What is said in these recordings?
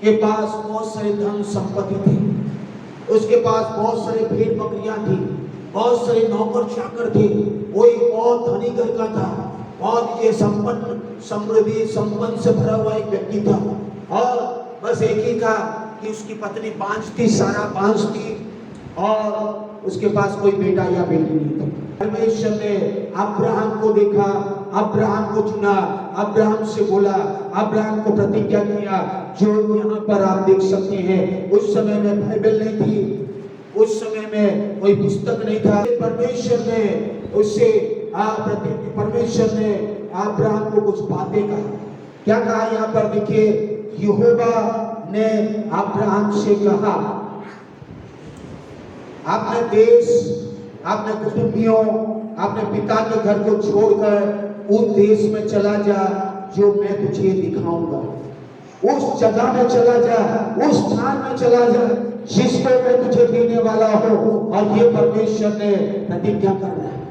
के पास बहुत सारे धन संपत्ति थी, उसके पास बहुत सारे भेड़ बकरियां थी, बहुत सारे नौकर चाकर थे। वो एक बहुत धनी घर का था, बहुत ये संपन्न समृद्धि संपन्न से भरा हुआ एक व्यक्ति था। और बस एक ही था कि उसकी पत्नी बांझ थी, सारा बांझ थी, और उसके पास कोई बेटा या बेटी नहीं था। परमेश्वर ने अब्राहम को देखा, अब्राहम को चुना, अब्राहम से बोला, अब्राहम को प्रतिज्ञा किया, जो यहाँ पर आप देख सकते हैं। उस समय में बाइबल नहीं थी, उस समय में कोई पुस्तक नहीं था। परमेश्वर ने उससे परमेश्वर ने अब्राहम को कुछ बातें कहा। क्या कहा यहाँ पर देखिए, यहोवा ने अब्राहम से कहा, अपने देश, अपने कुटुंबियों, अपने पिता के घर को छोड़कर उस देश में चला जा जो मैं तुझे दिखाऊंगा। उस जगह में चला जा, उस स्थान में चला जा जिसको मैं तुझे देने वाला हूं। और ये परमेश्वर ने प्रतिज्ञा कर रहा है,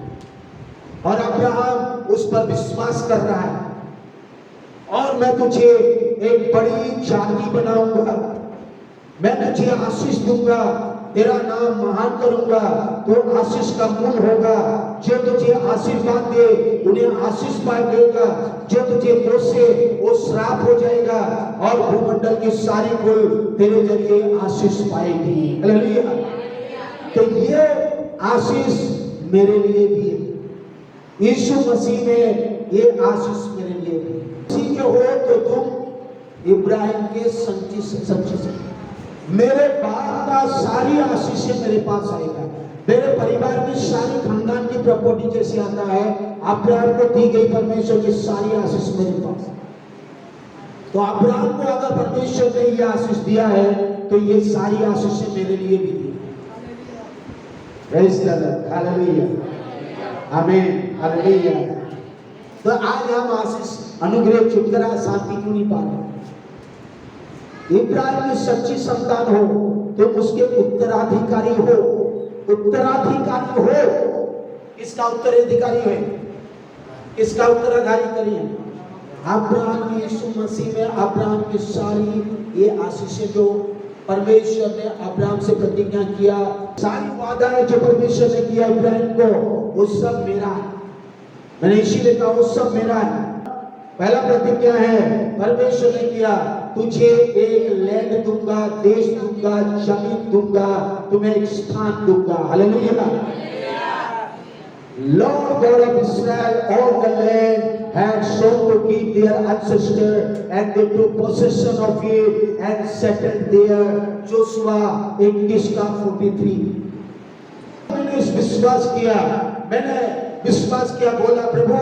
और अब्राहम उस पर विश्वास कर रहा है। और मैं तुझे एक बड़ी जाति बनाऊंगा, मैं तुझे आशीष दूंगा, तेरा नाम महान करूंगा, तो आशीष का मूल होगा। जो तुझे आशीर्वाद दे उन्हें आशीष पाएगा, जो तुझे कोसे वो श्राप हो जाएगा, और भूमंडल की सारी कुल तेरे जरिए आशीष पाएगी। हालेलुया। तो ये आशीष मेरे लिए भी है, यीशु मसीह में ये आशीष मेरे लिए भी है। मसीह के हो तो तुम इब्राहिम के संचित मेरे बाप का सारी आशीष मेरे पास आएगा। मेरे परिवार की सारी खानदान की प्रॉपर्टी जैसे आता है, अब्राहम को दी गई परमेश्वर की सारी आशीष मेरे पास। तो अब्राहम को अगर परमेश्वर ने ये आशीष दिया है, तो ये सारी आशीष मेरे लिए भी दी। प्रेज़ द लॉर्ड, हालेलुया, आमीन, हालेलुया। तो आज हम आशीष, अनुग्रह, छुटकारा, शांति क्यों नहीं पा रहे? इब्राहिम की सच्ची संतान हो तो उसके उत्तराधिकारी हो, उत्तराधिकारी हो। इसका उत्तराधिकारी है, इसका उत्तराधिकारी है अब्राहम। यीशु मसीह में अब्राहम की सारी ये आशीषें जो परमेश्वर ने अब्राहम से प्रतिज्ञा किया, सारी वादाएं जो परमेश्वर ने किया इब्राहिम को, वो सब मेरा है। मैंने इसीलिए कहा वो सब मेरा है। पहला प्रतिज्ञा है परमेश्वर ने किया, तुझे एक लैंड दूंगा, देश दूंगा, जमीन दूंगा, तुम्हें एक स्थान दूंगा। Hallelujah. Lord God of Israel, all the land had sought to keep their ancestor, and they took possession of it and settled there. Joshua 21:43। मैंने इस विश्वास किया, मैंने विश्वास किया, बोला प्रभु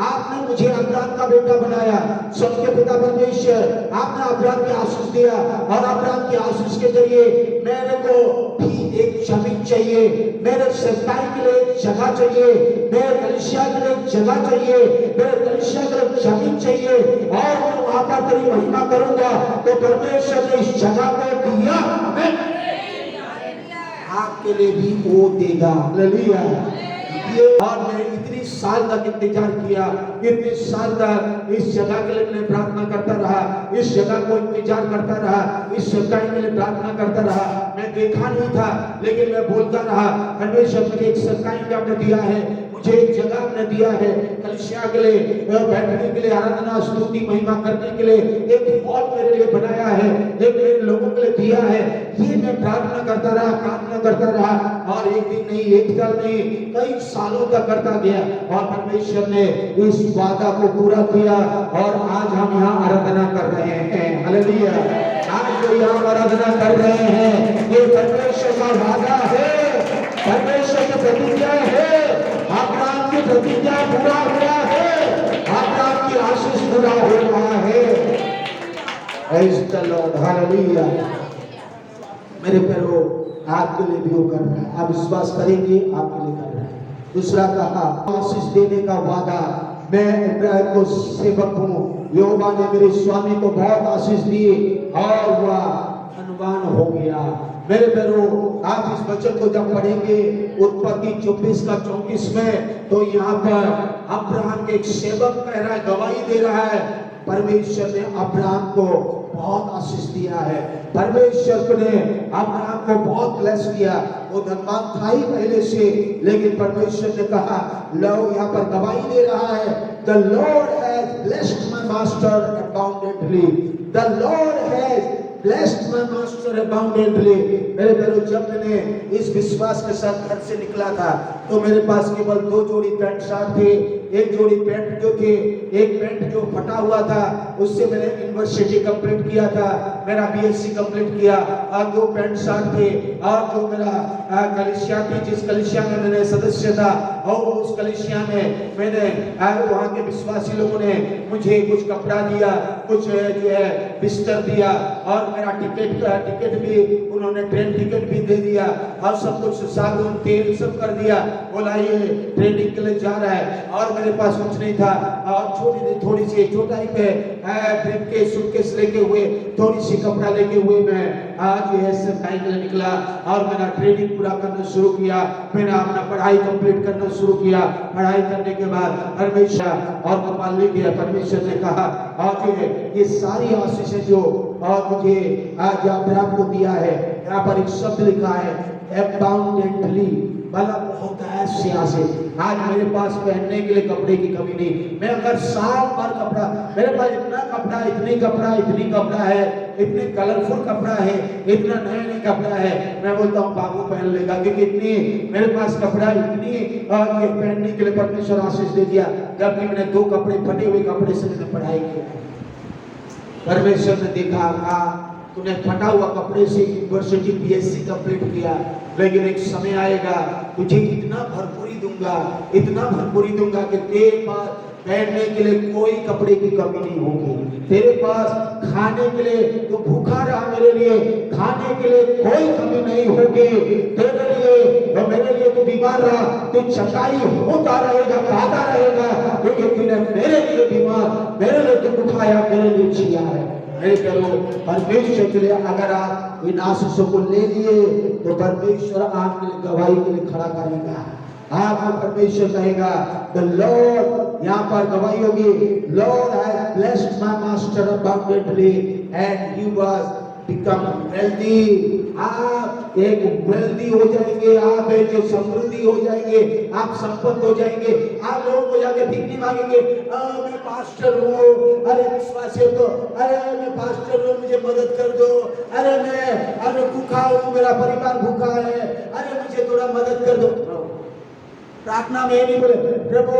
आपने मुझे अब्राहम का बेटा बनाया, सबके पिता परमेश्वर, आपने अब्राहम की आशीष दिया, और अब्राहम की आशीष के जरिए मेरे को भी एक जमीन चाहिए, मेरे सेवकाई के लिए एक जगह चाहिए, मेरे कलीसिया के लिए एक जगह चाहिए, मेरे कलीसिया के लिए जमीन चाहिए, और मैं वहां पर तेरी महिमा करूंगा। तो परमेश्वर ने इस जगह को दिया, मैं आपके लिए भी वो देगा। हालेलुया। और मैंने इतनी साल तक इंतजार किया, इतने साल तक इस जगह के लिए मैंने प्रार्थना करता रहा, इस जगह को इंतजार करता रहा, इस सच्चाई के लिए प्रार्थना करता रहा। मैं देखा नहीं था, लेकिन मैं बोलता रहा, परमेश्वर मुझे एक सच्चाई आपने दिया है, मुझे एक जगह आपने दिया है, कलीसिया के लिए बैठने के लिए, आराधना, स्तुति, महिमा करने के लिए एक हॉल मेरे लिए बनाया है, एक मेरे लोगों के लिए दिया है। ये मैं प्रार्थना करता रहा, प्रार्थना करता रहा, और एक दिन नहीं, एक साल नहीं, कई सालों तक करता गया, और परमेश्वर ने इस वादा को पूरा किया, और आज हम यहाँ आराधना कर रहे हैं। हालेलुया। आज जो यहाँ आराधना कर रहे हैं, ये परमेश्वर का वादा है, परमेश्वर के प्रतिज्ञा है, अब्राहम की प्रतिज्ञा पूरा हुआ है, अब्राहम की आशीष पूरा हो रहा है। Praise the lord, hallelujah. मेरे प्यारो, आपके लिए भी वो कर रहा है, आप विश्वास करेंगे, आपके लिए कर रहा है। दूसरा कहा, आशीष देने का वादा, मैं इब्राहिम को सेवक हूँ, यहोवा ने मेरे स्वामी को बहुत आशीष दी और वह धनवान हो गया। मेरे प्यारो, आप इस वचन को जब पढ़ेंगे उत्पत्ति 24 का 34 में, तो यहाँ पर अब्राहम के एक सेवक कह रहा है, गवाही दे रहा है, परमेश्वर ने अब्राहम को बहुत आशीष दिया है, परमेश्वर ने अब्राहम को बहुत ब्लेस किया। वो धनवान था ही पहले से, लेकिन परमेश्वर ने कहा, लो यहाँ पर गवाही दे रहा है, The Lord has blessed my master abundantly. The Lord has blessed my master abundantly. मेरे प्यारो, जब मैंने इस विश्वास के साथ घर से निकला था, तो मेरे पास केवल 2 जोड़ी पैंट शर्ट थे, एक जोड़ी पैंट जो थे, एक पैंट जो फटा हुआ था, उससे मैंने यूनिवर्सिटी कंप्लीट किया था, मेरा बीएससी कंप्लीट किया, और 2 पैंट शर्ट थे, और जो मेरा कलीसिया थी, जिस कलीसिया में मैंने सदस्य था, और उस कलीसिया में मैंने वहाँ के विश्वासी लोगों ने मुझे कुछ कपड़ा दिया, कुछ जो है बिस्तर दिया, और मेरा टिकट भी उन्होंने ट्रेन टिकट भी दे दिया, और सब कुछ साबुन तेल सब कर दिया। बोला ये ट्रेनिंग के लिए जा रहा है, और मेरे पास कुछ नहीं था, और थोड़ी सी चौटाई पे ट्रिप के सूटकेस लेके हुए, थोड़ी सी कपड़ा लेके हुए मैं आज जो है सफाई के लिए निकला, और मेरा ट्रेनिंग पूरा करना शुरू किया, मैंने अपना पढ़ाई कंप्लीट करना शुरू किया। पढ़ाई करने के बाद परमेश्वर और कपाल ले गया, परमेश्वर ने कहा, और जो है ये सारी आशीषें जो और मुझे आज अब्राहम को दिया है, यहाँ पर एक शब्द लिखा है, abundantly, मतलब बहुत ऐसे आसे। आज मेरे पास पहनने के लिए कपड़े की कमी नहीं, मैं अगर साल भर कपड़ा, मेरे पास इतना कपड़ा, इतनी कपड़ा है, इतने कलरफुल कपड़ा है, इतना नए कपड़ा है, मैं बोलता हूँ बाबू पहन लेगा, क्योंकि इतनी मेरे पास कपड़ा, इतनी ये पहनने के लिए परमेश्वर आशीष दे दिया। जबकि मैंने 2 कपड़े, फटे हुए कपड़े से मैंने पढ़ाई किया, परमेश्वर ने देखा, तूने फटा हुआ कपड़े से यूनिवर्सिटी बीएससी कंप्लीट किया, लेकिन एक समय आएगा तुझे इतना भरपूरी दूंगा कि तेरे पास पहनने के लिए कोई कपड़े की कमी नहीं होगी, तेरे पास खाने के लिए, तू भूखा रहा मेरे लिए, खाने के लिए कोई कमी नहीं होगी, तेरे लिए और मेरे लिए तू बीमार रहा, तू चटाई होता रहेगा, खाता रहेगा, क्योंकि तूने मेरे लिए बीमार, मेरे लिए तू उठाया, मेरे लिए जिया है। मेरे प्यारो, परमेश्वर के लिए अगर आप इन आशीषों को ले लिए, तो परमेश्वर आपके लिए गवाही के लिए खड़ा करेगा। आपको परमेश्वर कहेगा, द लॉर्ड, यहाँ पर गवाही होगी, Lord has blessed my master abundantly and he was become wealthy. आप एक वेल्दी हो जाएंगे, आप एक समृद्धि हो जाएंगे, आप संपन्न हो जाएंगे। आप लोगों को जाके भिक्षा मांगेंगे, मैं पास्टर हूँ, अरे विश्वासी तो, अरे मैं पास्टर हूँ, मुझे मदद कर दो, अरे भूखा हूँ, मेरा परिवार भूखा है, अरे मुझे थोड़ा मदद कर दो। प्रार्थना में नहीं बोले, प्रभु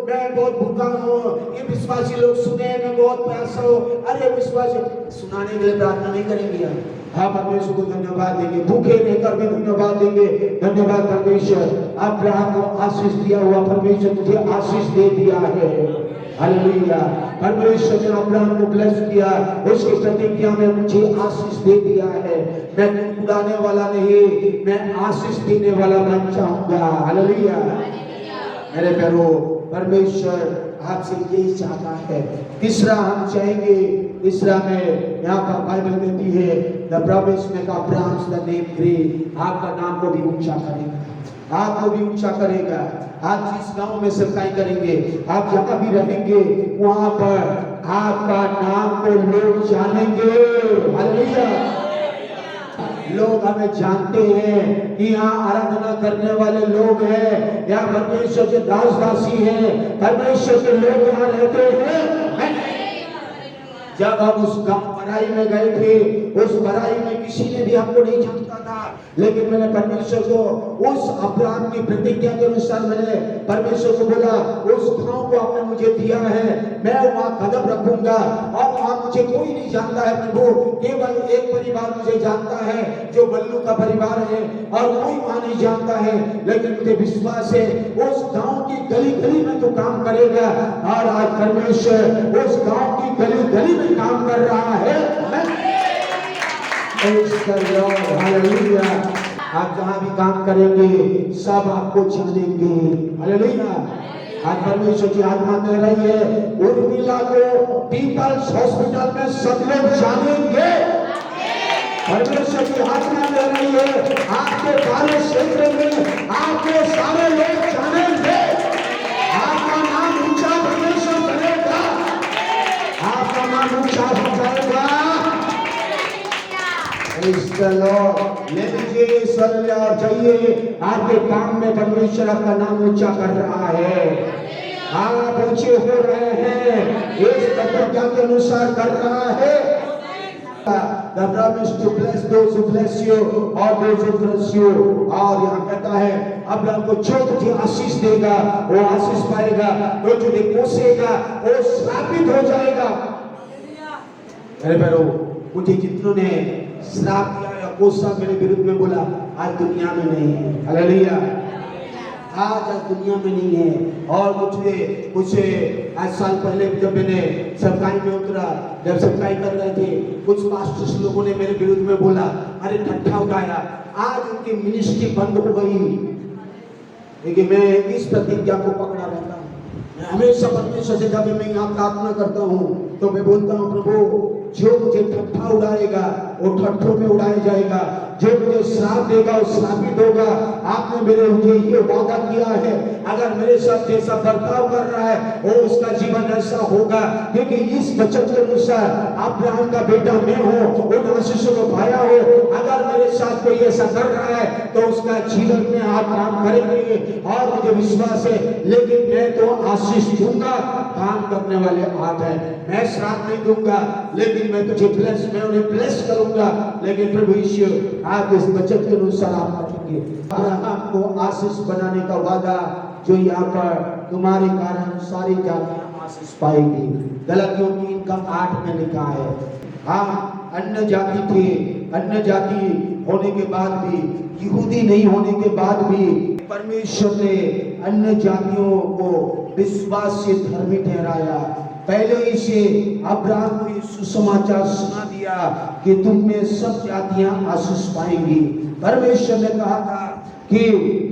मैं बहुत भूखा हूँ, ये विश्वासी लोग सुने, मैं बहुत प्यासा हूँ, अरे विश्वासी सुनाने के लिए प्रार्थना नहीं करेंगे। हाँ, परमेश्वर को धन्यवाद देंगे, भूखे रहकर भी धन्यवाद देंगे। धन्यवाद परमेश्वर, अब्राहम को आशीष दिया हुआ परमेश्वर तुझे आशीष दे दिया है। हालेलुया, परमेश्वर ने अब्राहम को ब्लेस किया, उसकी प्रतिज्ञा में मुझे आशीष दे दिया है। मैं उड़ाने वाला नहीं, मैं आशीष देने वाला बन जाऊंगा। हालेलुया मेरे प्यारो, परमेश्वर आपसे यही चाहता है। तीसरा हम चाहेंगे, तीसरा में यहाँ पर बाइबल कहती है, the promise make Abraham's the name great, आपका नाम को भी ऊंचा करेगा, आपको भी ऊंचा करेगा। आप जिस गांव में सेवकाई करेंगे, आप जहाँ भी रहेंगे, वहां पर आपका नाम को लोग जानेंगे। हालेलुया, लोग हमें जानते हैं कि यहाँ आराधना करने वाले लोग हैं, यहाँ परमेश्वर के दास दासी हैं, परमेश्वर के लोग यहाँ रहते हैं। जब हम उस गांव बराई में गए थे, उस बराई में किसी ने भी हमको नहीं जानता था, लेकिन मैंने परमेश्वर को उस अब्राहम की प्रतिज्ञा के अनुसार मैंने परमेश्वर को बोला, उस गांव को आपने मुझे दिया है, मैं वहां कदम रखूंगा और वहां मुझे कोई नहीं जानता है प्रभु, केवल एक परिवार मुझे जानता है जो बल्लू का परिवार है और कोई वहां नहीं जानता है, लेकिन मुझे विश्वास है उस गांव की गली गली में तो काम करेगा और आज परमेश्वर उस गांव की गली गली में काम कर रहा है। हालेलुया। आप जहां भी काम करेंगे सब आपको जानेंगे। हालेलुया। आज परमेश्वर की आत्मा कह रही है उर्मिला को पीपल्स हॉस्पिटल में सब लोग जानेंगे। परमेश्वर की आत्मा कह रही है आपके कार्य क्षेत्र में आपके सारे लोग जानेंगे, आपका नाम ऊंचा परमेश्वर करेगा, आपका नाम ऊंचा हो जाएगा। ले लीजिए ईश्वर और जाइए, आपके काम में परमेश्वर आपका नाम ऊंचा कर रहा है, आप ऊंचे हो रहे हैं, इस प्रतिज्ञा के अनुसार कर रहा है। The promise to bless those who bless you or those who curse you। और यहाँ कहता है अब्राहम को जो तुझे आशीष देगा वो आशीष पाएगा, जो तुझे कोसेगा वो श्रापित हो जाएगा। अरे भाई मुझे जितनों ने श्राप दिया या कोसा मेरे विरुद्ध में बोला आज दुनिया में नहीं है। हालेलुया। आज दुनिया में नहीं है। और कुछ आज साल पहले जब मैंने सफाई में उतरा, जब सफाई कर रहे थे, कुछ पास्टर्स लोगों ने मेरे विरुद्ध में बोला, अरे ठट्ठा उठाया, आज उनकी मिनिस्ट्री बंद हो गई। लेकिन मैं इस प्रतिज्ञा को पकड़ा रहता हूँ, मैं हमेशा परमेश्वर से जब मैं यहाँ प्रार्थना करता हूँ तो मैं बोलता हूँ प्रभु जो मुझे ठट्ठा उड़ाएगा वो ठट्ठों में उड़ाया जाएगा, जो मुझे श्राप देगा वो श्रापित होगा। आपने मेरे लिए ये वादा किया है, अगर मेरे साथ जैसा बर्ताव कर रहा है वो उसका जीवन ऐसा होगा, क्योंकि इस वचन के अनुसार अब्राहम का बेटा मैं हूँ, उन आशीषों को पाया हो। अगर मेरे साथ कोई ऐसा कर रहा है तो उसका जीवन में आप काम करेंगे और मुझे विश्वास है। लेकिन मैं तो आशीष दूंगा, काम करने वाले आप हैं, मैं श्राप नहीं दूंगा, लेकिन मैं तुझे ब्लेस, मैं उन्हें ब्लेस करूंगा। लेकिन प्रभु यीशु आप इस वचन के अनुसार आप करेंगे। अब्राहम को आशीष बनाने का वादा जो यहाँ पर तुम्हारे कारण सारी जातियां आशीष पाएंगी। गलातियों 3:8 में लिखा है। हाँ, अन्य जाति थे, अन्य जाति होने के बाद भी, यहूदी नहीं होने के बाद भी परमेश्वर ने अन्य जातियों को विश्वास से धर्मी ठहराया। पहले ही से अब्राहम को सुसमाचार सुना दिया कि तुम में सब जातियां आशीष पाएंगी। परमेश्वर ने कहा था कि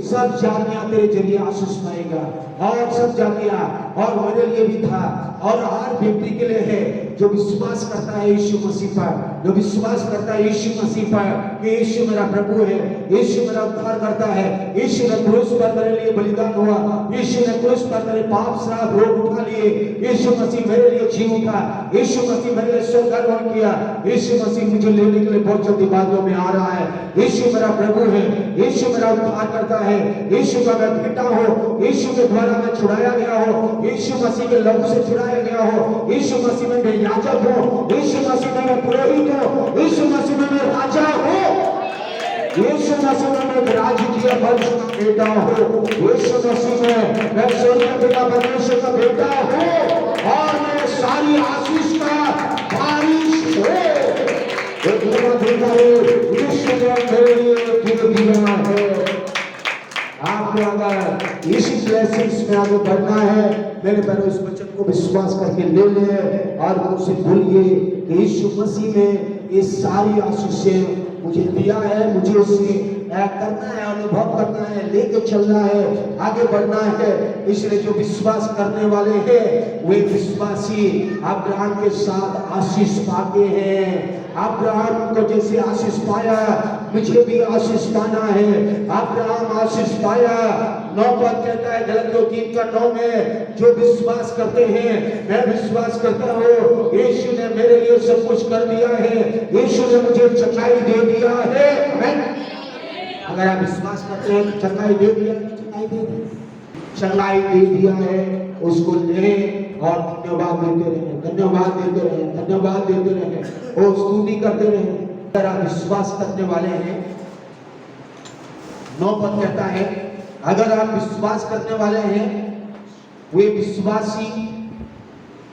सब जातियां तेरे जरिए आशीष पाएगा, और सब जातियां, और मेरे लिए भी था और हर व्यक्ति के लिए है जो विश्वास करता है यीशु मसीह पर, जो विश्वास करता है यीशु मसीह पर कि यीशु मेरा प्रभु है, यीशु मेरा उद्धार करता है, यीशु ने क्रूस पर मेरे लिए बलिदान हुआ, यीशु ने क्रूस पर मेरे पाप श्राप रोग उठा लिए, यीशु मसीह मेरे लिए जी उठा, यीशु मसीह मेरे लिए स्वर्गारोहण किया, यीशु मसीह मुझे लेने के लिए बहुत जल्दी बादलों में आ रहा है। यीशु मेरा प्रभु है, यीशु मेरा उद्धार करता है, यीशु का मैं बेटा हूँ, यीशु के द्वारा मैं छुड़ाया गया हूँ, यीशु मसीह के लहू से छुड़ाया गया हूँ, यीशु मसीह में मैं याजक हूँ, यीशु मसीह में मैं पुरोहित हूँ, यीशु मसीह में मैं राजा हूँ, यीशु मसीह में मैं राजकीय वंश का बेटा हूँ, यीशु मसीह में मैं स्वर्गीय पिता परमेश्वर का बेटा हूँ, और मैं सारी आशीष का वारिस हूँ। एक देखा है यीशु ने मेरे लिए दिया है। आपको अगर इसी ब्लेसिंग्स में आगे बढ़ना है, मेरे पैरों इस वचन को विश्वास करके ले ले और मुझसे भूलिए कि यीशु मसीह में ये सारी आशीषें मुझे दिया है, मुझे उसे करना है, अनुभव करना है, लेके चलना है, आगे बढ़ना है। इसलिए जो विश्वास करने वाले हैं वे विश्वासी अब्राहम के साथ आशीष पाते हैं। अब्राहम को जैसे आशीष पाया मुझे भी आशीष पाना है। अब्राहम आशीष पाया। 9 पद कहता है गलातियों 3:9 में, जो विश्वास करते हैं, मैं विश्वास करता हूँ यीशु ने मेरे लिए सब कुछ कर दिया है, यीशु ने मुझे चंगाई दे दिया है। अगर आप विश्वास करते हैं तो चंगाई दे दिया, चंगाई दे दिया है, उसको ले और धन्यवाद देते रहे, धन्यवाद देते रहे, धन्यवाद देते रहे, और स्तुति करते रहे। अगर आप विश्वास करने वाले हैं, 9 पद कहता है, अगर आप विश्वास करने वाले हैं, वे विश्वासी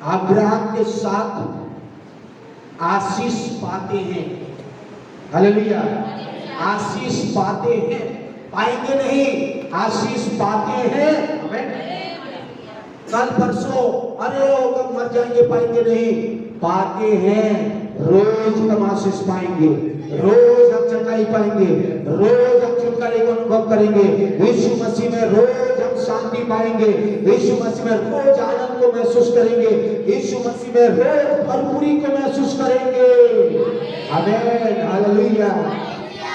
अब्राहम के साथ आशीष पाते हैं। हालेलुया, आशीष पाते हैं, पाएंगे नहीं, आशीष पाते हैं। आमीन। कल परसों अरे कब मर जाएंगे, पाएंगे नहीं, पाते हैं। रोज हम आशीष पाएंगे, रोज हम चंगाई पाएंगे, रोज हम छुटकारे को अनुभव करेंगे यीशु मसीह में, रोज हम शांति पाएंगे यीशु मसीह में, रोज आनंद को महसूस करेंगे यीशु मसीह में, रोज भरपूरी को महसूस करेंगे। आमीन, hallelujah,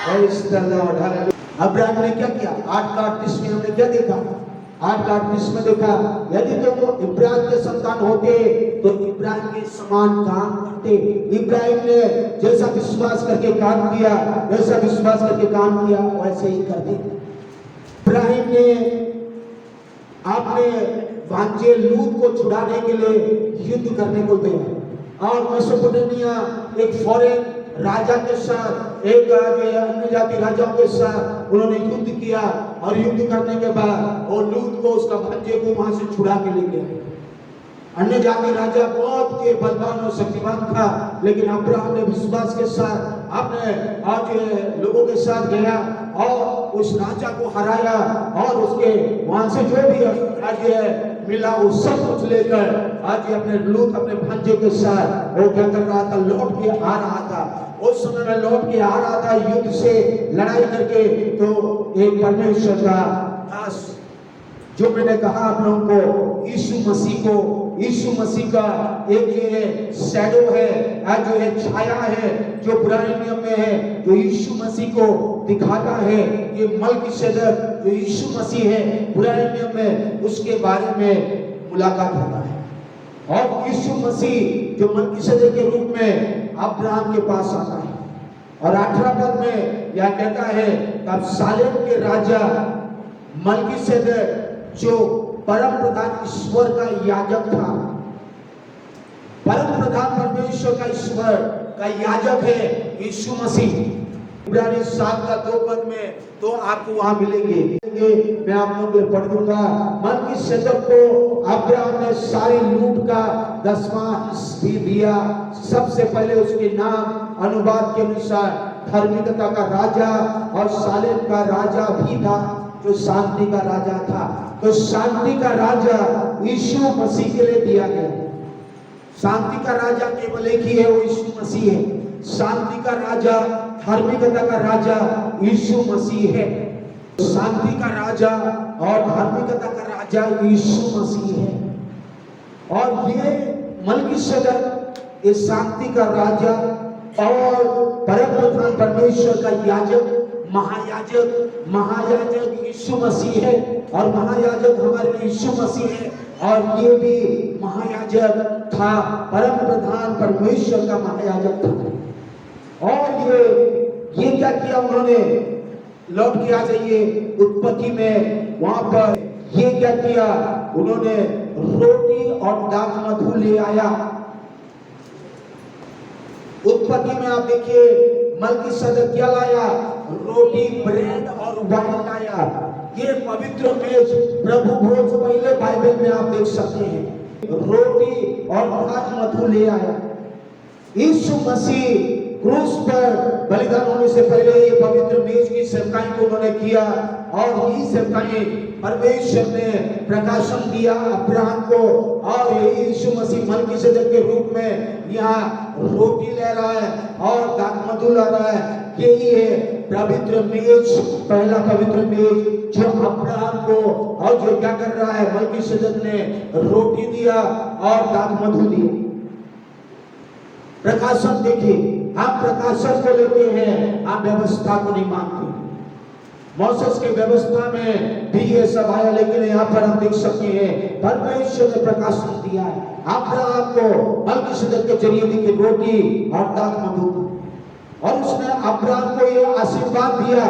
praise the lord, hallelujah. Abraham ने क्या किया? 8:38 में हमने क्या देखा? 8:38 में देखा, यदि तुम इब्राहिम के संतान होते तो इब्राहिम के समान काम करते। इब्राहिम ने जैसा विश्वास करके काम किया, वैसा विश्वास करके काम किया, वैसे ही करते। इब्राहिम ने अपने भांजे लूत को छुड़ाने के लिए युद्ध करने को गया, और मेसोपोटामिया एक फॉरेन राजा के साथ, एक अन्य जाति राजाओं के साथ उन्होंने युद्ध किया, और युद्ध करने के बाद वो लूत को, उसका भांजे को वहां से छुड़ा के ले गया। अन्य जाति राजा बहुत के बलवान और शक्तिमान था, लेकिन अब्राहम ने विश्वास के साथ अपने आज लोगों के साथ गया और उस राजा को हराया, और उसके वहां से जो भी आज मिला वो सब कुछ लेकर आज अपने लूत, अपने भांजे के साथ वो क्या कर रहा था? लौट के आ रहा था। उस समय में लौट के आ रहा था युद्ध से लड़ाई करके, तो एक परमेश्वर का दास, जो मैंने कहा आप लोगों को, यीशु मसीह का एक ये शैडो है, जो एक छाया है, जो पुराने नियम में है, जो यीशु मसीह को दिखाता है। ये मलकीसेदक जो यीशु मसीह है पुराने नियम में, उसके बारे में मुलाकात होता है, और यीशु मसीह जो मलकीसेदक के रूप में अब्राहम के पास आता है। और 18 पद में यह कहता है, तब सालेम के राजा मलकीसेदक जो परम प्रधान ईश्वर का याजक था, परम प्रधान परमेश्वर का ईश्वर का याजक है यीशु मसीह। इब्रानी 7:2 पद में तो आपको वहां मिलेंगे, मैं आप लोगों को पढ़ दूंगा। मलकीसेदक को अब्राहम ने सारी लूट का 10वां भी दिया। सबसे पहले उसके नाम अनुवाद के अनुसार धार्मिकता का राजा और सालेम का राजा भी था, जो शांति का राजा था। तो शांति का राजा यीशु मसीह के लिए दिया गया। शांति का राजा केवल एक ही है, वो यीशु मसीह है। शांति का राजा, धार्मिकता का राजा यीशु मसीह है। शांति का राजा और धार्मिकता का राजा यीशु मसीह है। और ये मलकीसेदक इस शांति का राजा और परम प्रधान परमेश्वर का याजक, महायाजक यीशु मसीह है, और महायाजक हमारे लिए यीशु मसीह है। और ये भी महायाजक था, परम प्रधान परमेश्वर का महायाजक था। और ये क्या किया उन्होंने? लौट के आ जाइए उत्पत्ति में, वहां पर ये क्या किया उन्होंने? रोटी और दाख मधु ले आया। उत्पत्ति में आप देखिए मलकीसेदक क्या लाया? रोटी, ब्रेड और वाइन लाया। ये पवित्र मेज, प्रभु भोज पहले बाइबल में आप देख सकते हैं। रोटी और दाख मधु ले आया। यीशु मसीह क्रूस पर बलिदान होने से पहले ये पवित्र मेज की सेवकाई को उन्होंने किया, और ये सेवकाई परमेश्वर ने प्रकाशन दिया अब्राहम को। और यही यीशु मसीह मलकीसेदक के रूप में यहाँ रोटी ले रहा है और दाख मधु ला रहा है। यही है पवित्र मेज, पहला पवित्र मेज जो अब्राहम को, और जो क्या कर रहा है? मलकीसेदक ने रोटी दिया और दाख मधु दिया। प्रकाशन देखिए, हम प्रकाशन को लेते हैं, हम व्यवस्था को नहीं मानते। मोसेस के व्यवस्था में भी ये सब आया, लेकिन यहाँ पर हम देख सकते हैं परमेश्वर ने प्रकाशन दिया है। अब्राहम को मलकीसेदक के जरिए दी रोटी और दाख मधु, और उसने अब्राहम को ये आशीर्वाद दिया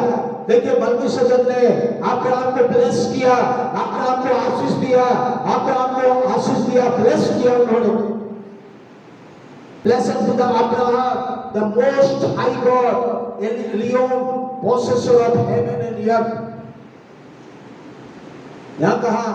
देखिए मलकीसदक ने अब्राहम को ब्लेस किया, अब्राहम को आशीष दिया, अब्राहम को आशीष दिया, ब्लेस किया उन्होंने। Blessed be the Abraham, the most high God, El Elyon, possessor of heaven and earth. यहाँ कहा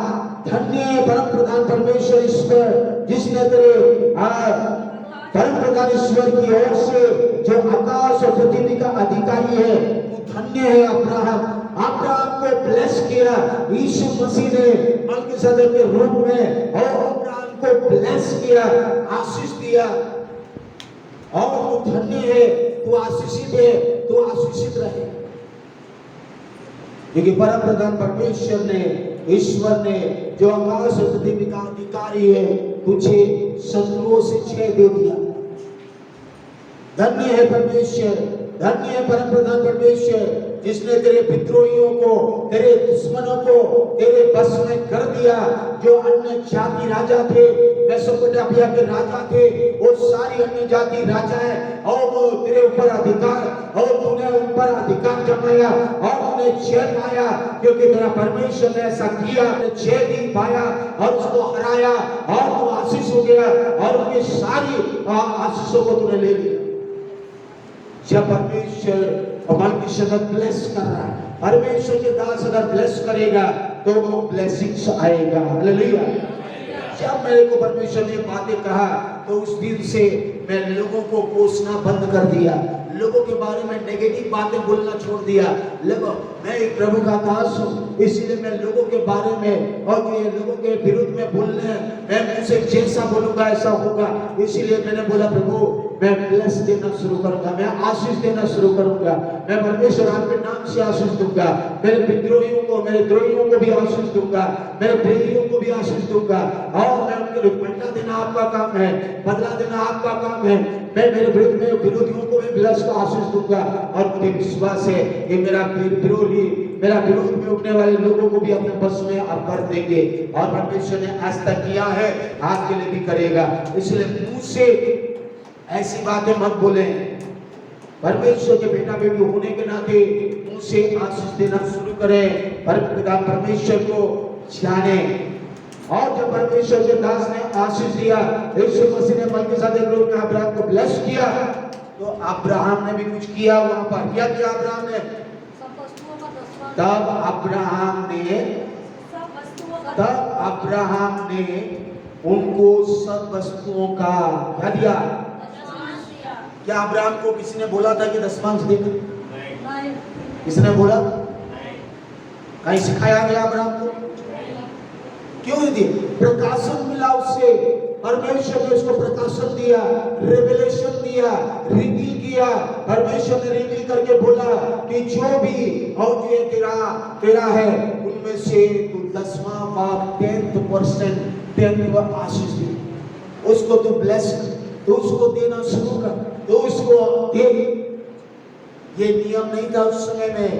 धन्य है परम प्रधान परमेश्वर ईश्वर जिसने तेरे परम प्रधान ईश्वर की ओर से जो आकाश और पृथ्वी का अधिकारी है, तू धन्य है अब्राहम। अब्राहम को ब्लेस किया यीशु मसीह ने मलकीसदक के रूप में, और अब्राहम को ब्लेस किया, आशीष दिया। और तू धन्य है, तू आशीषित है, तू आशीषित रहे। क्योंकि परम प्रधान परमेश्वर ने, ईश्वर ने जो आकाश और पृथ्वी का अधिकारी है, तुझे शत्रुओं से छेड़ दे दिया। धन्य है परमेश्वर, धन्य है परम प्रधान परमेश्वर जिसने तेरे विद्रोहियों को, तेरे दुश्मनों को तेरे बस में कर दिया। जो अन्य जाति राजा थे, मेसोपोटामिया के राजा थे, वो सारी अन्य जाति राजा है और वो तेरे ऊपर अधिकार, और तूने उन पर अधिकार जमाया और उन्हें छेड़ पाया, क्योंकि तेरा परमेश्वर ने ऐसा किया। छेड़ ही पाया और उसको हराया और वो आशीष हो गया और उनकी सारी आशीषों को तूने ले लिया। जब परमेश्वर मलकीसदक ब्लेस कर रहा है, परमेश्वर के दास अगर ब्लेस करेगा तो वो ब्लेसिंग्स आएगा। हालेलुया। जब मेरे को परमेश्वर ने बातें कहा तो उस दिन से मैं लोगों को कोसना बंद कर दिया, लोगों के बारे में नेगेटिव बातें बोलना छोड़ दिया। मैं एक प्रभु का दास हूँ, इसलिए मैं लोगों के बारे में और ये लोगों के विरुद्ध में बोलने, मैं मुझसे जैसा बोलूंगा ऐसा होगा। इसीलिए मैंने बोला प्रभु मैं ब्लेस देना शुरू करूंगा, मैं आशीष देना शुरू करूंगा, मैं परमेश्वर आपके नाम से आशीष दूंगा। मेरे विद्रोहियों को, मेरे द्रोहियों को भी आशीष दूंगा, मेरे प्रेरियों को भी आशीष दूंगा, और मैं उनके लिए बदला देना आपका काम है, बदला देना आपका काम है। मैं मेरे विरुद्ध में विरोधियों को भी ब्लेस का आशीष दूंगा, और मुझे विश्वास है कि मेरा विरोधी, मेरा विरोध में उठने वाले लोगों को भी अपने बस में आप कर देंगे। और परमेश्वर ने आज तक किया है, आज के लिए भी करेगा। इसलिए मुंह से ऐसी बातें मत बोले। परमेश्वर के बेटा बेटी होने के नाते मुंह से आशीष देना शुरू करें, परमेश्वर को जाने। और जब परमेश्वर के दास ने आशीष दिया, यीशु मसीह ने मलकीसदक के रूप में अब्राहम को ब्लेस किया, तो अब्राहम ने भी कुछ किया वहां पर। क्या किया अब्राहम ने? तब अब्राहम ने उनको सब वस्तुओं का क्या दिया? क्या अब्राहम को किसी ने बोला था कि दशमांश देना? नहीं। किसने बोला? कहीं सिखाया गया अब्राहम को? क्यों दिए? प्रकाशन मिला उससे, परमेश्वर ने उसको प्रकाशन दिया, रेवलेशन दिया, रिवील किया। परमेश्वर ने रिवील करके बोला कि जो भी और ये तेरा है उनमें से तू 10वां भाग 10% आशीष दे, उसको तू ब्लेस कर, तो उसको देना शुरू कर, तो उसको दे। ये नियम नहीं था उस समय में,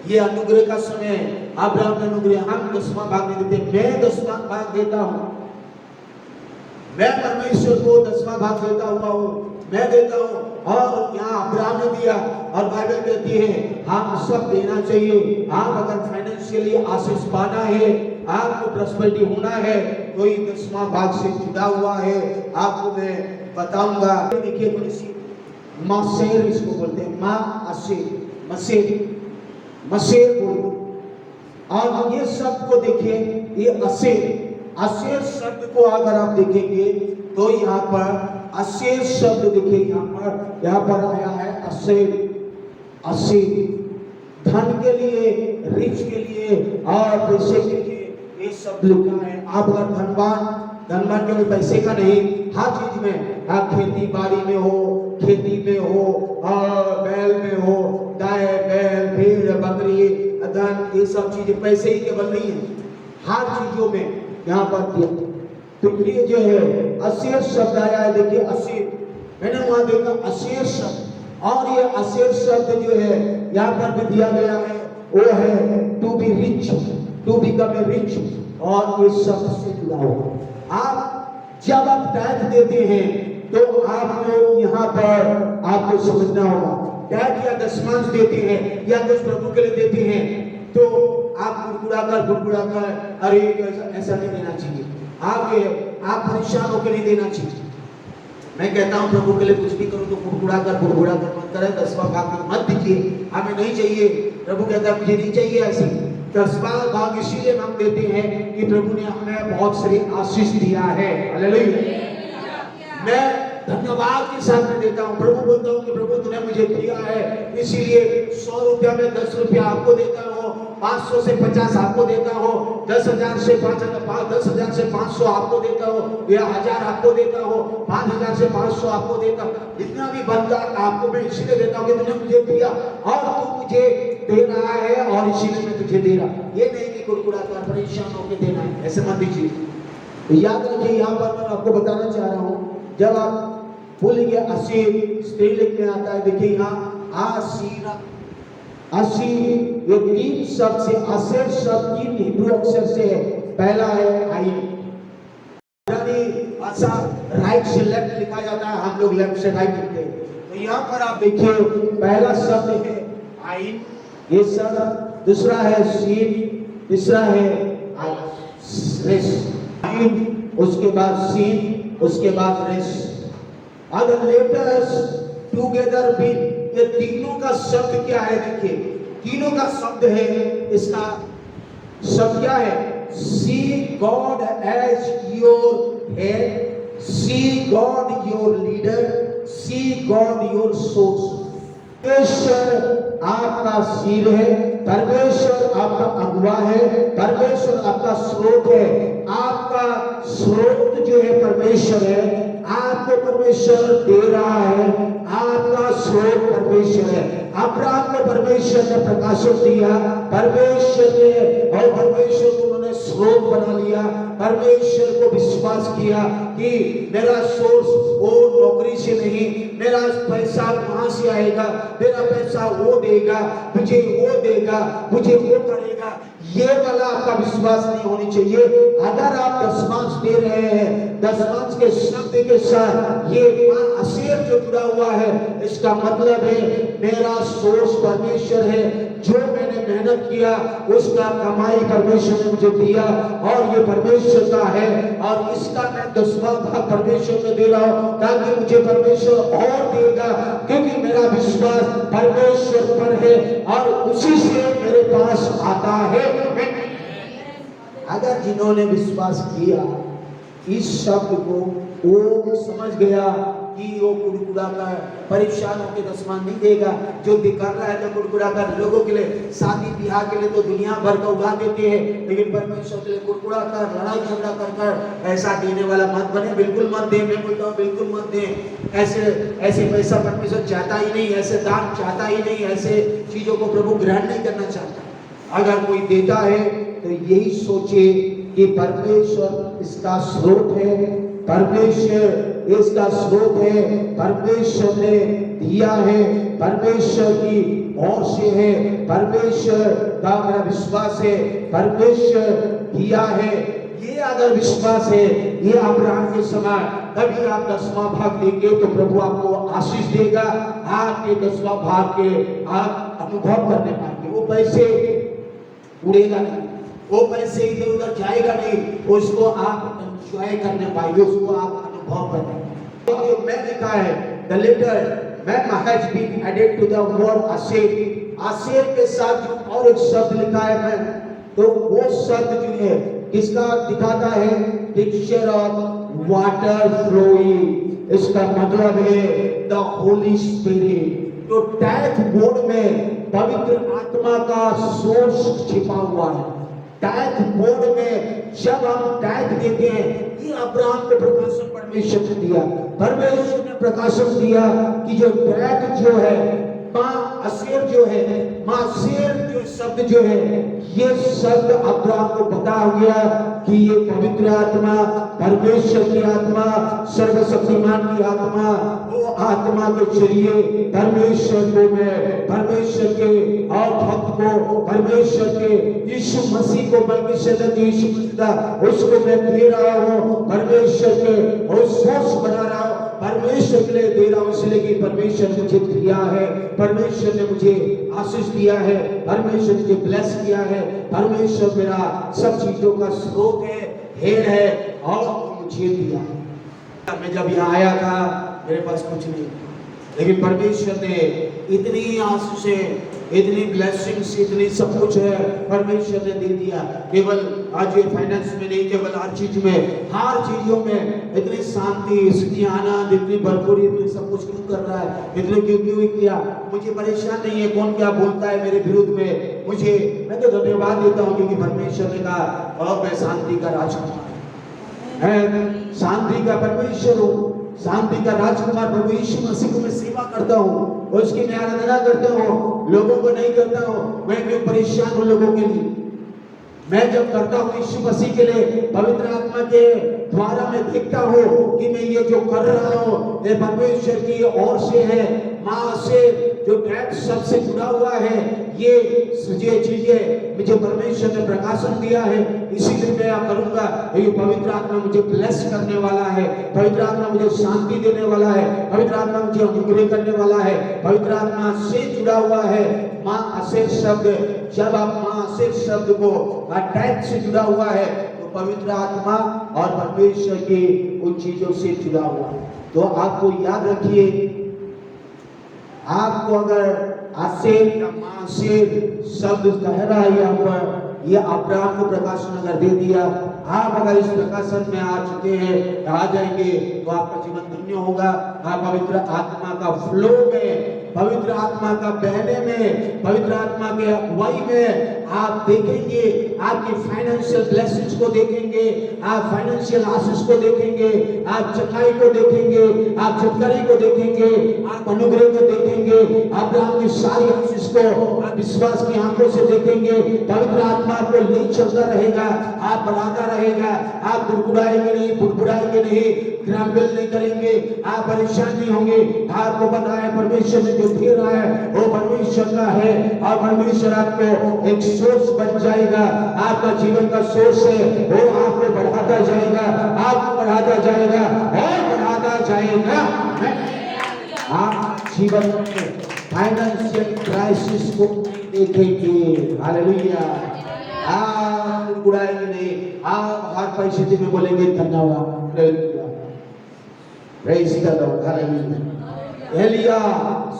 ये अनुग्रह का समय। अब्राहम ने अनुग्रह, हम 10वां भाग नहीं देते, मैं 10वां भाग देता हूँ। मैं परमेश्वर को 10वां भाग देता हुआ हूँ, मैं देता हूँ। और यहाँ अब्राहम ने दिया, और बाइबल कहती है हम सब देना चाहिए। आप अगर फाइनेंशियली आशीष पाना है, आपको प्रॉस्पेरिटी होना है, कोई 10वां भाग से जुड़ा हुआ है, आपको मैं बताऊंगा। देखिए थोड़ी सी मसेर इसको बोलते हैं, मसेर बोलो। और ये शब्द को देखिए, ये असेर शब्द को अगर आप देखेंगे तो यहाँ पर असेर शब्द देखिए, यहाँ पर आया है असेर धन के लिए, रिच के लिए और पैसे के लिए ये शब्द लिखा है। आप अगर धनवान के लिए पैसे का नहीं, हर चीज में, आप खेती बाड़ी में हो, खेती में हो, और बैल में हो, गाय बैल भेड़ बकरी धन, ये सब चीजें पैसे ही केवल नहीं है, हर चीजों में यहाँ पर दिया। तो ये जो है असेर शब्द आया है, देखिए असेर, मैंने वहां देखा असेर शब्द, और ये असेर शब्द जो है यहाँ पर भी दिया गया है, वो है to be rich, to become a rich, और ये शब्द से जुड़ा हुआ। आप जब आप टैक्स देते हैं तो आपको यहाँ पर आपको समझना होगा, 10 या 10 मांस देते हैं या कुछ प्रभु के लिए देते हैं, तो आप गुड़गुड़ा कर अरे ऐसा नहीं देना चाहिए। आप परेशान होकर नहीं देना चाहिए। मैं कहता हूं प्रभु के लिए कुछ भी करो तो गुड़गुड़ा कर मत करें, 10वां भाग मत दीजिए, हमें नहीं चाहिए। प्रभु कहता है मुझे नहीं चाहिए ऐसी। 10वां भाग इसीलिए हम देते हैं कि प्रभु ने हमें बहुत सारी आशीष दिया है। हालेलुया। मैं धन्यवाद के साथ में देता हूं। प्रभु बोलता हूं कि प्रभु तूने मुझे दिया है, इसीलिए 100 रुपया में 10 रुपया आपको देता हूं, 500 से 50 आपको देता हूं, 10,000 से 500 आपको देता हूं, या 1000 आपको देता हूं, 5000 से 500 आपको देता हूं। जितना भी बनता आपको मैं इसीलिए देता हूं कि तूने मुझे दिया और तू मुझे दे रहा है और इसीलिए मैं तुझे दे रहा। ये नहीं कि कुड़कुड़ा कर परेशान होकर देना है, ऐसे मत दीजिए। तो याद रखिए, यहाँ पर मैं आपको बताना चाह रहा हूँ, जब आप बोलेंगे असीर, स्त्रीलिंग में आता है। देखिए यहाँ आसीर, ये 3 शब्द से, असेर शब्द 3 हिब्रू अक्षर से है। पहला है आइन, भाषा राइट से लेफ्ट लिखा जाता है, हम लोग लेफ्ट से राइट लिखते हैं। तो यहाँ पर आप देखिए पहला शब्द है आइन, ये शब्द, दूसरा है सीन, तीसरा है रेस। आइन, उसके बाद सीन, उसके बाद रेस। अगर लेटर्स टुगेदर भी, ये तीनों का शब्द क्या है? देखिए तीनों का शब्द है, इसका शब्द क्या है? See God as your head, see God your leader, see God your source. परमेश्वर आपका सिर है, परमेश्वर आपका अगुवा है, परमेश्वर आपका स्रोत है। आपका स्रोत जो है परमेश्वर है, आपको परमेश्वर दे रहा है, आपका स्रोत परमेश्वर है। अब्राहम को परमेश्वर ने प्रकाशन दिया, परमेश्वर ने, और परमेश्वर को उन्होंने स्रोत बना लिया। परमेश्वर को विश्वास किया कि मेरा सोर्स वो नौकरी से नहीं, मेरा पैसा वहां से आएगा, मेरा पैसा वो देगा, मुझे वो देगा, मुझे वो करेगा। ये वाला आपका विश्वास नहीं होनी चाहिए। अगर आप 10 मांस दे रहे हैं, 10 मांस के शब्द के साथ ये असेर जो जुड़ा हुआ है, इसका मतलब है मेरा सोर्स परमेश्वर है, जो मैंने मेहनत किया उसका कमाई परमेश्वर ने मुझे दिया और ये परमेश्वर का है, और इसका मैं 10वां भाग परमेश्वर को दे रहा हूं ताकि मुझे परमेश्वर और देगा, क्योंकि मेरा विश्वास परमेश्वर पर है और उसी से मेरे पास आता है। अगर जिन्होंने विश्वास किया इस शब्द को, वो समझ गया कि वो कुड़कुड़ा कर परेशान होकर 10 मांस नहीं देगा। जो कर रहा है तो कुड़कुड़ा कर, लोगों के लिए शादी ब्याह के लिए तो दुनिया भर का उड़ा देते हैं, लेकिन परमेश्वर के लिए कुड़कुड़ा कर, लड़ाई झगड़ा कर ऐसा देने वाला मत बने। बिल्कुल मत दे, मैं बोलता हूँ बिल्कुल मत दे। ऐसे पैसा परमेश्वर चाहता ही नहीं, ऐसे दान चाहता ही नहीं, ऐसे चीजों को प्रभु ग्रहण नहीं करना चाहता। अगर कोई देता है तो यही सोचे कि परमेश्वर इसका स्रोत है, परमेश्वर इसका स्रोत है, परमेश्वर ने दिया है, परमेश्वर की ओर से है, परमेश्वर का मेरा विश्वास है, परमेश्वर दिया है। ये अगर विश्वास है, ये अब्राहम के समान, तभी आप 10वां भाग देंगे तो प्रभु आपको आशीष देगा। आपके 10वां भाग के आप अनुभव करने पाएंगे। वो पैसे उड़ेगा नहीं, वो पैसे इधर उधर जाएगा नहीं, उसको आप एंजॉय करने पाएंगे, उसको आप अनुभव करने। जो मैं लिखा है the letter man has been added to the word Asher, Asher के साथ जो और एक शब्द लिखा है मैं, तो वो शब्द जो है किसका दिखाता है? Picture of water flowing. इसका मतलब है द होली स्पिरिट। तो टैग बोर्ड में पवित्र आत्मा का सोर्स छिपा हुआ है। टैग बोर्ड में जब हम टैग देते हैं, ये अब्राहम को प्रकाशन परमेश्वर ने दिया, परमेश्वर ने प्रकाशन दिया कि जो टैग जो है माँ असेर जो है, माँ शेर जो शब्द जो है, ये शब्द अब्राहम को पता हो गया कि ये पवित्र आत्मा, परमेश्वर की आत्मा, सर्वशक्तिमान की आत्मा, वो आत्मा के जरिए परमेश्वर को मैं, परमेश्वर के और भक्त को, परमेश्वर के यीशु मसीह को, परमेश्वर यीशु मसीह उसको मैं दे रहा हूँ, परमेश्वर के और सोर्स बना रहा हूँ। परमेश्वर के लिए दे रहा हूं, इसलिए कि परमेश्वर ने मुझे दिया है, परमेश्वर ने मुझे आशीष दिया है, परमेश्वर ने मुझे ब्लेस किया है, परमेश्वर मेरा सब चीजों का स्रोत है, हेड है और मुझे दिया। मैं जब यहाँ आया था मेरे पास कुछ नहीं, लेकिन परमेश्वर ने इतनी आशीषें, इतनी ब्लेसिंग्स, इतनी सब कुछ है परमेश्वर ने दे दिया। केवल आज ये फाइनेंस में नहीं, केवल हर चीज में, हर चीजों में इतनी शांति, इतनी आनंद, इतनी भरपूरी, इतनी सब कुछ क्यों कर रहा है, इतने क्यों किया। मुझे परेशान नहीं है कौन क्या बोलता है मेरे विरुद्ध में, मैं तो धन्यवाद देता हूँ क्योंकि परमेश्वर ने कहा अब मैं शांति का राजकुमार, मैं शांति का परमेश्वर हूँ, शांति का राजकुमार प्रभु यीशु मसीह को मैं सेवा करता हूँ, उसकी मैं आराधना करता हूँ, लोगों को नहीं करता हूँ। मैं क्यों परेशान हूँ लोगों के लिए, मैं जब करता हूँ यीशु मसीह के लिए, पवित्र आत्मा के द्वारा मैं देखता हूँ कि मैं ये जो कर रहा हूँ ये परमेश्वर की ओर से है, माँ से जो डैड सबसे जुड़ा हुआ है, ये चीजें मुझे परमेश्वर ने प्रकाशन दिया है, इसीलिए मैं यह करूंगा। ये पवित्र आत्मा मुझे ब्लेस करने वाला है, पवित्र आत्मा मुझे शांति देने वाला है, पवित्र आत्मा मुझे अनुग्रह करने वाला है, पवित्र आत्मा से जुड़ा हुआ है। माँ अशेष शब्द, जब आप माँ अशेष शब्द को अटैच से जुड़ा हुआ है तो पवित्र आत्मा और परमेश्वर की उन चीजों से जुड़ा हुआ है। तो आपको याद रखिए, आपको अगर आशेर या माशेर शब्द कह रहा है यहाँ पर, ये अब्राहम को प्रकाशन अगर दे दिया, आप अगर इस प्रकाशन में आ चुके हैं, आ जाएंगे तो आपका जीवन धन्य होगा। आप पवित्र आत्मा का फ्लो में, पवित्र आत्मा का बहने में, पवित्र आत्मा के अगुवाई में आप देखेंगे, आपकी फाइनेंशियल ब्लेसिंग्स को देखेंगे, आप फाइनेंशियल आशीष को देखेंगे, आप चंगाई को देखेंगे, आप छुटकारे को देखेंगे, आप अनुग्रह को देखेंगे, अब्राहम की सारी आशीष को आप विश्वास की आंखों से देखेंगे। पवित्र आत्मा को ले चलता रहेगा, आप बढ़ाता रहेगा, आप बुड़बुड़ाएंगे नहीं, ग्राम्बिल नहीं करेंगे, आप परेशान नहीं होंगे। आपको पता है परमेश्वर ने जो दे रहा है वो परमेश्वर का है और परमेश्वर आपको एक सोर्स बन जाएगा, आपका जीवन का सोर्स है, वो आपको बढ़ाता जाएगा, आपको बढ़ाता जाएगा और बढ़ाता जाएगा। आप जीवन में फाइनेंशियल क्राइसिस को देखेंगे, हालेलुया। आप उड़ाएंगे नहीं, आप हर परिस्थिति में बोलेंगे धन्यवाद, प्रेज़ द लॉर्ड, हालेलुया। एलिया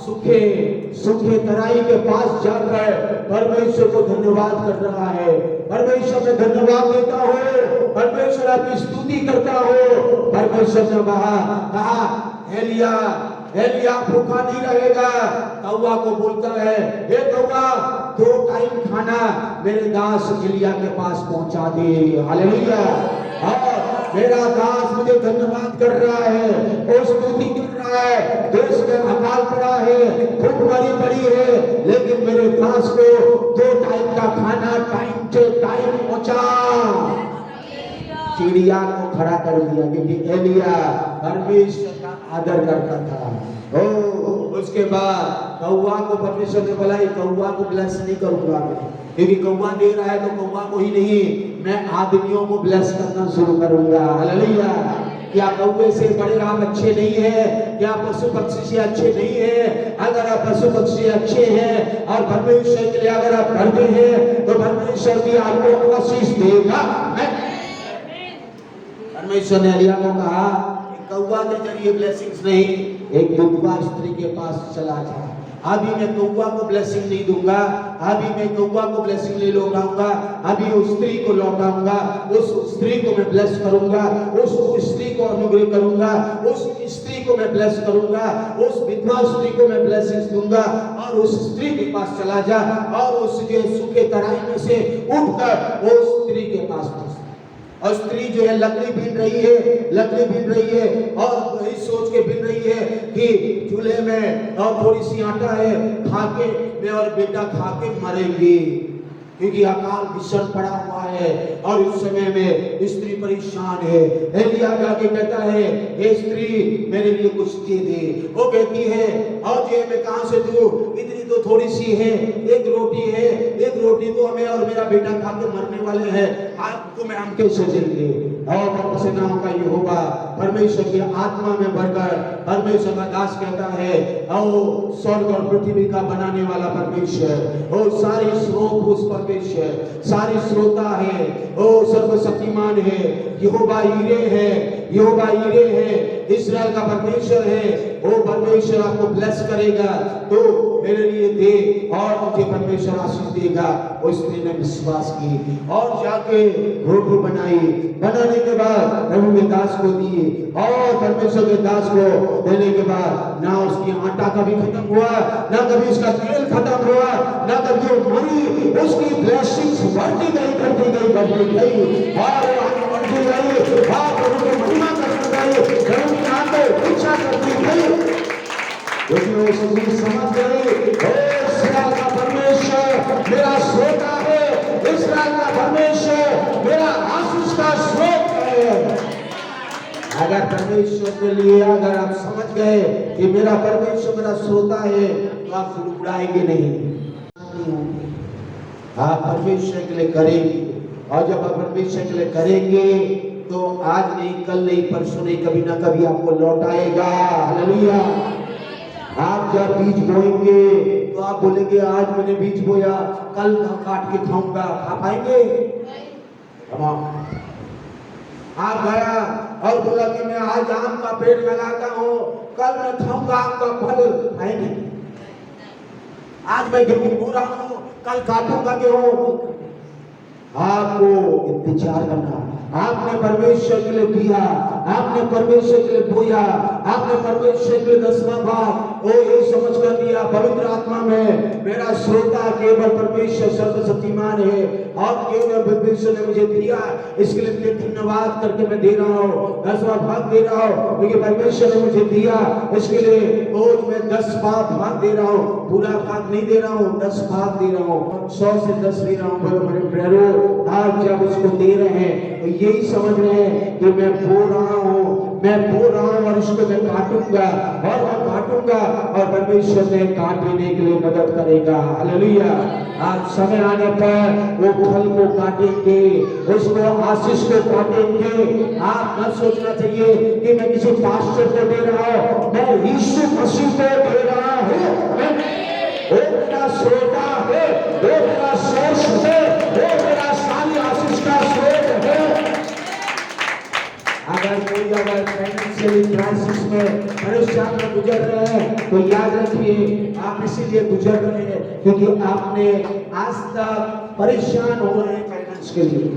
सूखे तराई के पास जाकर परमेश्वर को धन्यवाद कर रहा है, परमेश्वर में धन्यवाद देता हो, परमेश्वर आपकी स्तुति करता हो। परमेश्वर ने कहा एलिया भूखा नहीं रहेगा। कौवा को बोलता है, हे कौवा 2 टाइम खाना मेरे दास एलिया के पास पहुंचा दे, हालेलुया। और मेरा दास मुझे धन्यवाद कर रहा है, वो स्तुति कर रहा है। देश में अकाल पड़ा है, भूखमरी पड़ी है, लेकिन मेरे दास को 2 टाइम का खाना टाइम से टाइम पहुंचा। चिड़िया को खड़ा कर दिया क्योंकि एलिया परमेश्वर का आदर करता था। उसके बाद कौवा को परमेश्वर ने बोला, कौवा को ब्लेस नहीं करूंगा मैं, क्योंकि कौवा दे रहा है तो कौवा को ही नहीं, मैं आदमियों को ब्लेस करना शुरू करूंगा, हालेलुया। क्या कौवे से बड़े आप अच्छे नहीं है? क्या पशु पक्षी से अच्छे नहीं है? अगर आप पशु पक्षी अच्छे हैं और परमेश्वर के लिए अगर आप करते हैं तो परमेश्वर भी आपको आशीष देगा। परमेश्वर ने एलिया को कहा, कौवा के जरिए ब्लेसिंग्स नहीं, एक विधवा स्त्री के पास चला जा। अभी मैं कौवा को ब्लेसिंग नहीं दूंगा, अभी मैं कौवा को ब्लेसिंग नहीं लौटाऊंगा, अभी उस स्त्री को लौटाऊंगा, उस स्त्री को मैं ब्लेस करूंगा, उस स्त्री को अनुग्रह करूंगा, उस स्त्री को मैं ब्लेस करूंगा, उस विधवा स्त्री को मैं ब्लेसिंग्स दूंगा। और उस स्त्री के पास चला जा और उस सूखे तराई में से उठकर उस स्त्री के पास पहुंच। और स्त्री जो है लकड़ी बीन रही है और वही सोच के बीन रही है कि चूल्हे में और थोड़ी सी आटा है, खा के मैं और बेटा खा के मरेंगे, क्योंकि अकाल भीषण पड़ा हुआ है और इस समय में स्त्री परेशान है। एलिया जाके कहता है, हे स्त्री मेरे लिए कुछ दे दे। वो कहती है, और ये मैं कहां से दूं, इतनी तो थोड़ी सी है, एक रोटी है, एक रोटी तो हमें और मेरा बेटा खा के मरने वाले हैं, आपको में हम कैसे देंगे? और सेनाओं का यहोवा परमेश्वर की आत्मा में भरकर परमेश्वर का दास कहता है, ओ स्वर्ग और पृथ्वी का बनाने वाला परमेश्वर, ओ सारी स्रोत उस परमेश्वर, सारी श्रोता है, ओ सर्वशक्तिमान है, यहोवा यीरे है, यहोवा यीरे है, इस्राएल का परमेश्वर है। ओ परमेश्वर आपको ब्लेस करेगा तो मेरे लिए दे और मुझे परमेश्वर आशीष देगा। उस स्त्री ने विश्वास की और जाके रोटी बनाई, बनाने के बाद प्रभु के दास को दिए और परमेश्वर के दास को देने के बाद ना उसकी आटा कभी खत्म हुआ, ना कभी उसका तेल खत्म हुआ, ना कभी वो मरी, उसकी ब्लेसिंग्स बढ़ती गई, बढ़ती गई, बढ़ती गई और बढ़ती गई, प्रभु की महिमा करती गई, प्रभु की आंखें इच्छा करती गई, क्योंकि वो समझ गई इस्राएल का परमेश्वर मेरा श्रोता है, इस्राएल का परमेश्वर मेरा आशीष का स्रोत है। अगर परमेश्वर के लिए अगर आप समझ गए कि मेरा परमेश्वर मेरा श्रोता है तो आप उड़ाएंगे नहीं होंगे, आप परमेश्वर के लिए करेंगे और जब आप परमेश्वर के लिए करेंगे तो आज नहीं, कल नहीं, परसों नहीं, कभी ना कभी आपको लौट आएगा। हालेलुया। आप जब बीज बोएंगे तो आप बोलेंगे आज मैंने बीज बोया, कल काट के खाऊंगा, खा पाएंगे? आप गया और बोला कि मैं आज आम का पेड़ लगाता हूँ, कल मैं खाऊंगा आम का फल, खाएंगे? आज मैं गेहूं बो रहा हूँ, कल काटूंगा गेहूं। आपको इंतजार करना, आपने परमेश्वर के लिए दिया, आपने परमेश्वर के लिए बोया, आपने परमेश्वर के लिए 10वां भाग ओ ये समझ कर दिया पवित्र आत्मा में मेरा श्रोता केवल परमेश्वर सर्वशक्तिमान है और केवल परमेश्वर ने मुझे दिया, इसके लिए मुझे धन्यवाद करके मैं दे रहा हूँ, 10वां भाग दे रहा हूँ क्योंकि परमेश्वर ने मुझे दिया, इसके लिए रोज मैं 10वां भाग दे रहा हूँ, पूरा भाग नहीं दे रहा हूँ, 10 भाग दे रहा हूँ, 100 से 10 दे रहा हूँ। बोलो मेरे प्यारो, आप जब उसको दे रहे हैं तो यही समझ रहे हैं कि मैं बो रहा हूँ, मैं बो रहा हूँ और इसको मैं काटूंगा और मैं काटूंगा और परमेश्वर ने काट लेने के लिए मदद करेगा। हालेलुया। आज समय आने पर वो फल को काटेंगे, उसको आशीष को काटेंगे। आप न सोचना चाहिए कि मैं किसी पास्टर को दे रहा हूँ, मैं यीशु मसीह को दे रहा हूँ, वो मेरा श्रोता है, वो मेरा सोर्स है, वो मेरा सारी आशीष का स्रोत है। अगर कोई अगर फाइनेंशियल क्राइसिस में परेशान में गुजर रहे हैं तो याद रखिए आप इसीलिए गुजर रहे हैं क्योंकि आपने आज तक परेशान हो रहे हैं फाइनेंस के लिए,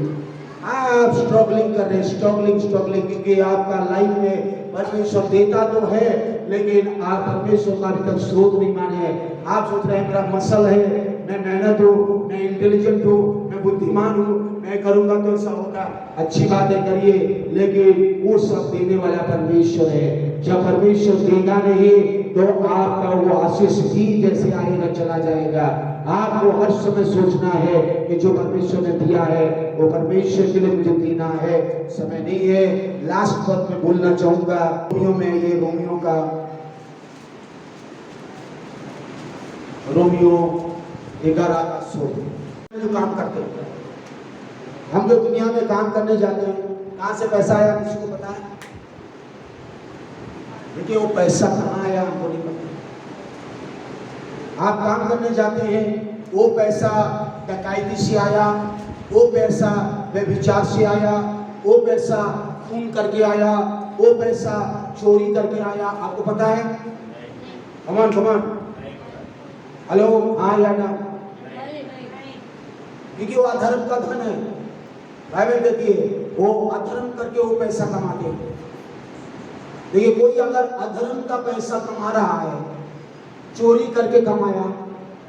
आप स्ट्रगलिंग कर रहे हैं, स्ट्रगलिंग क्योंकि आपका लाइफ में परमेश्वर देता तो है लेकिन आप परमेश्वर का अभी तक स्रोत नहीं माने हैं। आप सोच रहे हैं मेरा मसल है, मैं मेहनत हूँ, मैं इंटेलिजेंट हूँ, मैं बुद्धिमान हूँ, मैं करूंगा तो ऐसा होगा। अच्छी बातें करिए लेकिन वो सब देने वाला परमेश्वर है। जब परमेश्वर देगा नहीं तो आपका वो आशीष भी जैसे आएगा चला जाएगा। आपको हर समय सोचना है कि जो परमेश्वर ने दिया है वो परमेश्वर के लिए मुझे देना है, समय नहीं है। लास्ट वक्त में बोलना चाहूंगा रोमियो में, ये रोमियो का रोमियो 11 जो काम करते हैं, हम जो दुनिया में काम करने जाते हैं, कहाँ से पैसा आया किसी को पता है? देखिए वो पैसा कहाँ आया हमको नहीं पता। आप काम करने जाते हैं, वो पैसा डकैती से आया, वो पैसा व्यभिचार से आया, वो पैसा खून करके आया, वो पैसा चोरी करके आया, आपको पता है? कमान हेलो, हाँ या ना? क्योंकि वो अधर्म का धन है। बाइबल कहती है वो अधर्म करके वो पैसा कमाते हैं। देखिए कोई अगर अधर्म का पैसा कमा रहा है, चोरी करके कमाया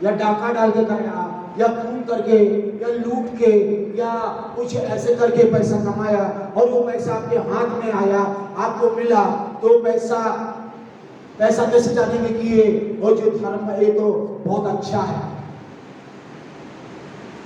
या डाका डाल के कमाया या खून करके या लूट के या कुछ ऐसे करके पैसा कमाया और वो पैसा आपके हाथ में आया, आपको मिला, तो पैसा कैसे जानेंगे कि ये वो जो धर्म है ये तो बहुत अच्छा है।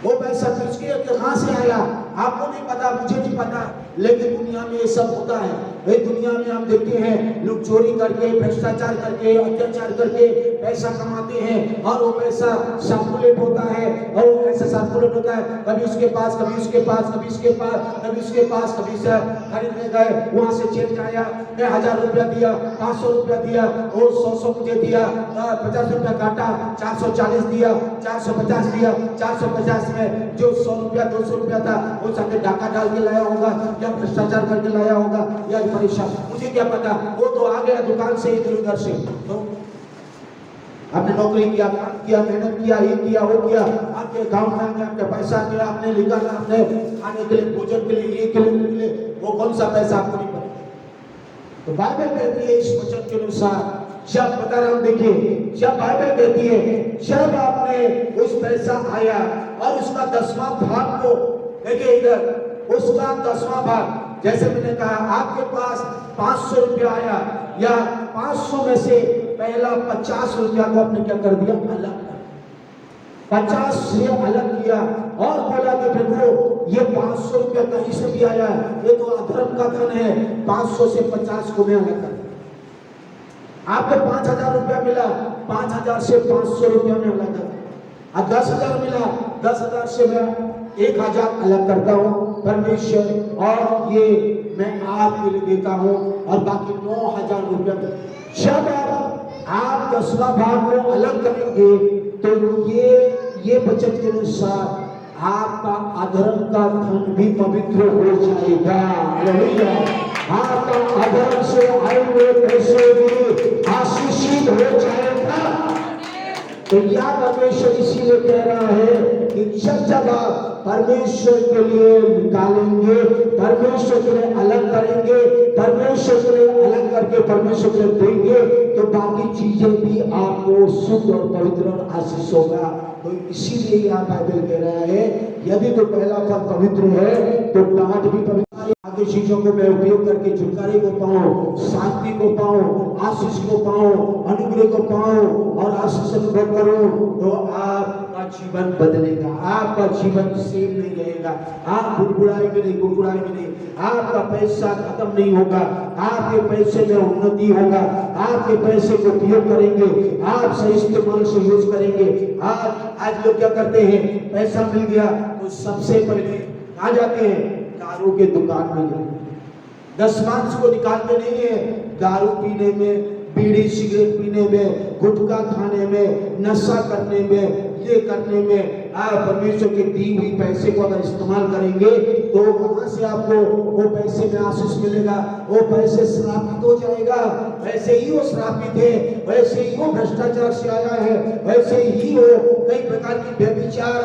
वो पैसा किसके कहाँ से आया आपको नहीं पता, मुझे नहीं पता, लेकिन दुनिया में ये सब होता है। ये दुनिया में हम देखते हैं लोग चोरी करके, भ्रष्टाचार करके, अत्याचार करके पैसा कमाते हैं और वो पैसा सर्कुलेट होता है और वो पैसा सर्कुलेट होता है, कभी उसके पास, कभी उसके पास, कभी उसके पास, कभी उसके पास, कभी से खरीदने गए, वहां से चेंज आया, मैं 1000 रुपया दिया, 500 रुपया दिया, और 100 मुझे दिया, 50 रुपया काटा, 440 दिया, 450 दिया, 450 में जो 100 रुपया 200 रुपया था वो सबके डाका डाल के लाया होगा या भ्रष्टाचार करके लाया होगा या परेशान, मुझे क्या पता, वो तो आ गया दुकान से इधर उधर से। तो आपने नौकरी किया, काम किया, मेहनत किया, ये किया, वो किया, आपके अकाउंट में आपके पैसा गया, आपने निकाला, आपने खाने के लिए, भोजन के लिए, ये के लिए, वो कौन सा पैसा आपको नहीं पता। तो बाइबल कहती है इस वचन के अनुसार, जब बता रहा हूं, देखिए, जब बाइबल कहती है जब आपने उस पैसा आया और उसका 10वां भाग को, देखिए इधर, उसका 10वां भाग, जैसे मैंने कहा आपके पास 500 रुपया आया, या 500 में से पहला 50 रुपया को आपने क्या कर दिया, अलग, 50 से अलग किया और बोला कि प्रभु ये 500 रुपया कहीं से भी आया है, ये तो अधर्म का धन है, 500 से 50 को मैं अलग कर। आपको 5000 रुपया मिला, 5000 से 500 रुपया में अलग कर, और 10,000 मिला, 10,000 से मैं 1,000 अलग करता हूँ परमेश्वर, और ये मैं आपके लिए देता हूँ, और बाकी 9,000 रुपया। जब आप 10वां भाग को अलग करेंगे तो ये बचत के अनुसार आपका अधर्म का धन भी पवित्र हो जाएगा। आपका अधर्म से आए हुए पैसे भी आशीषित हो जाएगा। तो या परमेश्वर इसीलिए कह रहा है कि जब आप परमेश्वर के लिए निकालेंगे, परमेश्वर के लिए अलग करेंगे, परमेश्वर के लिए अलग करके परमेश्वर के लिए देंगे, तो बाकी चीजें भी आपको शुद्ध और पवित्र और आशीष होगा। तो इसीलिए यहाँ बाइबल कह रहा है यदि तो पहला फल पवित्र है तो डांट भी पवित्र। आगे चीजों को मैं उपयोग करके छुटकारे को पाऊं, शांति को पाऊं, आशीष को पाऊं, अनुग्रह को पाऊं और आशीष अनुभव करूं, तो आपका जीवन बदलेगा, आपका जीवन सेम नहीं रहेगा, आप गुड़गुड़ाएंगे नहीं, गुड़गुड़ाएंगे नहीं, आपका पैसा खत्म नहीं होगा, आपके पैसे में उन्नति होगा, आपके पैसे को उपयोग करेंगे, आप सही इस्तेमाल से यूज करेंगे। आज लोग क्या करते हैं, पैसा मिल गया तो सबसे पहले कहाँ जाते हैं, दारू के दुकान में जाते, 10 मांस को निकालते नहीं है, दारू पीने में, बीड़ी सिगरेट पीने में, गुटखा खाने में, नशा करने में, ये करने में। परमेश्वर के दी हुई पैसे को अगर इस्तेमाल करेंगे तो कहां से आपको वो पैसे में आशीष मिलेगा, वो पैसे श्रापित हो जाएगा। वैसे ही वो श्रापित है, वैसे ही वो भ्रष्टाचार से आया है, वैसे ही वो कई प्रकार की व्यभिचार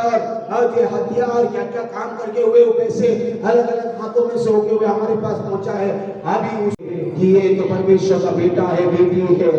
और जो हत्या और क्या क्या काम करके हुए वो पैसे अलग अलग हाथों में से होके हुए हमारे पास पहुंचा है। अभी ये तो परमेश्वर का बेटा है, बेटी है,